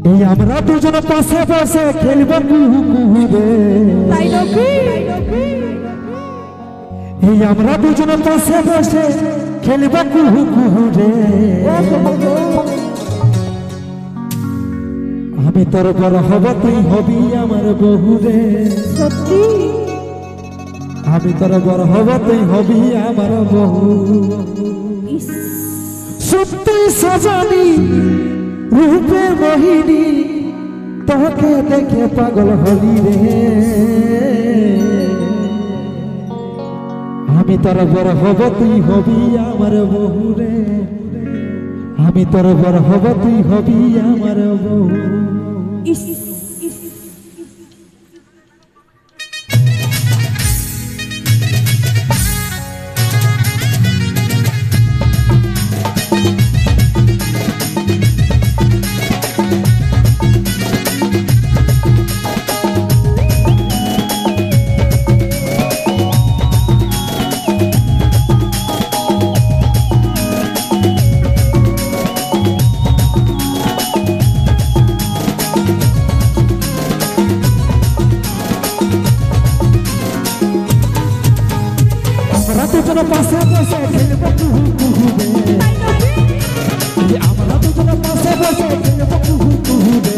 এই আমরা দুজন পাশে পাশে খেলব কুহু কুহু রে তাই নাকি এই আমরা দুজন পাশে পাশে খেলব কুহু কুহু রে আমি তোর বড় হব তুই হবি আমার বহু রে সত্যি আমি তোর বড় হব তুই হবি আমার বহু সত্যি সজনী রূপে মোহিনী তোকে দেখে পাগল হলি রে আমি তোর বড় হব তুই হবি আমার বহু রে আমি তোর বড় হব তুই হবি আমার বহু ইস পাশে পাশে খেলব কুহু কুহু রে আমরা দুজন পাশে পাশে খেলব কুহু কুহু রে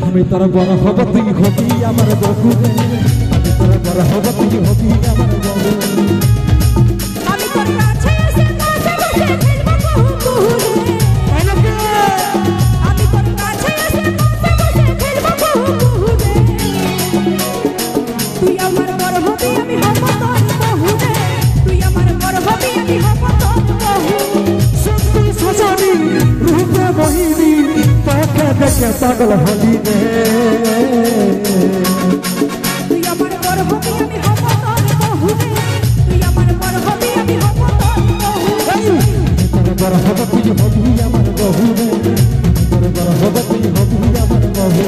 আমি তোর বড় হব তুই হবি আমার বহু রে আমি তোর বড় হব তুই হবি আমার বহু আমি তোর কাছে এসে পাশে বসে খেলব কুহু কুহু রে তাই নাকি আমি তোর কাছে এসে পাশে বসে খেলব কুহু কুহু রে তুই আমার বড় হবি আমি হব তোর বহু রে তুই আমার বড় হবি আমি হব তোর বহু সত্যি সজনী রূপে মোহিনী তোকে দেখে পাগল হলি রে তুই আমার বড় হবি আমি হব তোর বহু রে তুই আমার বড় হবি আমি হব তোর বহু তোর বড় হব তুই হবি আমার বহু রে তোর বড় হব তুই হবি আমার বহু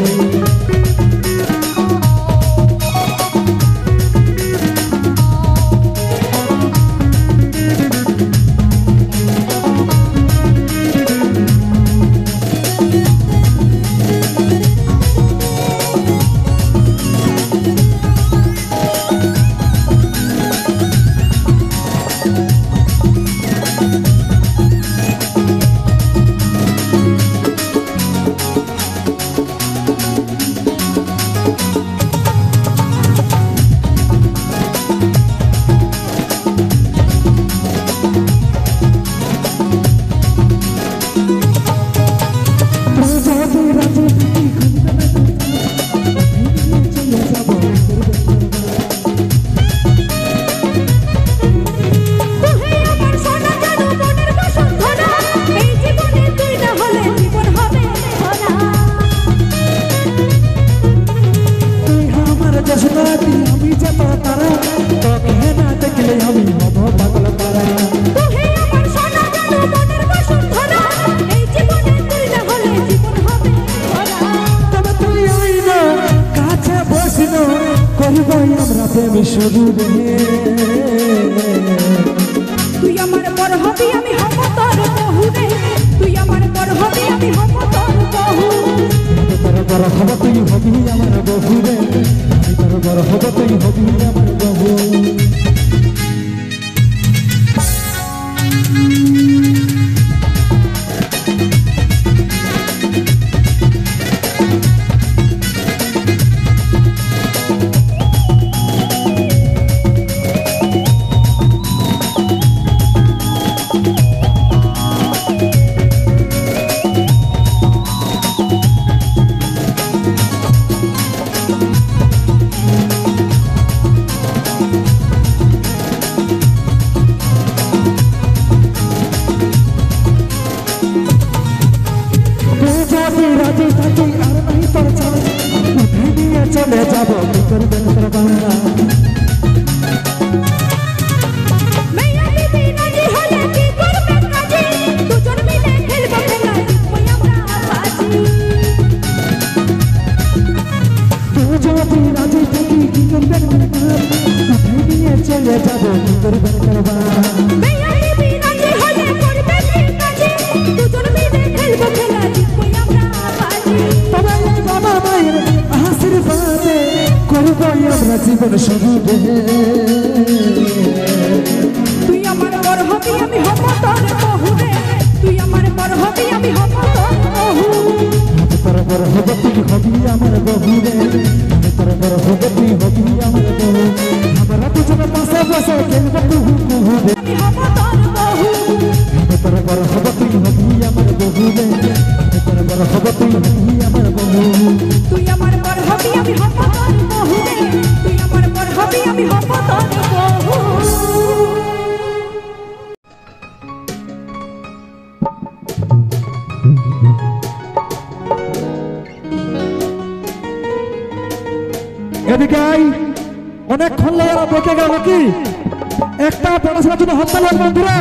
আমি যাব তারা তোকে না দেখলে আমি হব পাগল তারা তুই আমার সোনা জাদু মনের বসুন্ধরা এই জীবনে তুই না হলে জীবন হবে ভরা তবে তুই আইনা কাছে বসিনা করব আমরা প্রেম শুরু রে তুই আমার বড় হবি আমি হব তোর বহু রে তুই আমার বড় হবি আমি হব তোর বহু তোর বড় হব তুই হবি আমার বহু রে তোর বড় হব তুই হবি আমার বহু চলে যাব করবেন বাংলা মেয়া বিবি নাজি হলে কি করবে কাজে দুজন মিলে খেলবো খেলা ওই আমরা বাজি তুই যদি রাজি থাকি কি করবেন নিয়ে চলে যাব করবেন মেয়া বিবি নাজি হলে করবে কাজে দুজন জীবন শুরু রে তুই আমার বর হবি আমি হব তোর বহু রে তুই আমার বর হবি আমি হব তোর বহু আমি তোর বর হব তুই হবি আমার বহু রে আমি তোর বর হব তুই হবি আমার বহু আমরা দুজনে পাশে পাশে খেলবো কুহু কুহু রে আমি হব তোর বহু আমি তোর বর হব তুই হবি আমার বহু রে আমি তোর বর হব তুই হবি আমার বহু তুই আমার বর হবি আমি হব তোর বহু রে তুই আমার বর হবি আমি হব তোর বহু এদিকে আই অনেকক্ষণ লাগে দেখে গেল কি একটা পড়াশোনার জন্য হাত তালি বন্ধুরা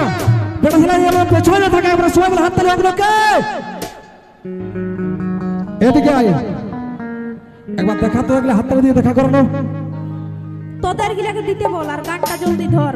পড়াশোনা এমন পেছনে থাকে আমরা সবাই মিলে হাত তালি আপনাকে এদিকে আই একবার দেখাতে লাগলে হাত তালি দিয়ে দেখা করো তোদের গিলাকে দিতে বল আর গানটা জলদি ধর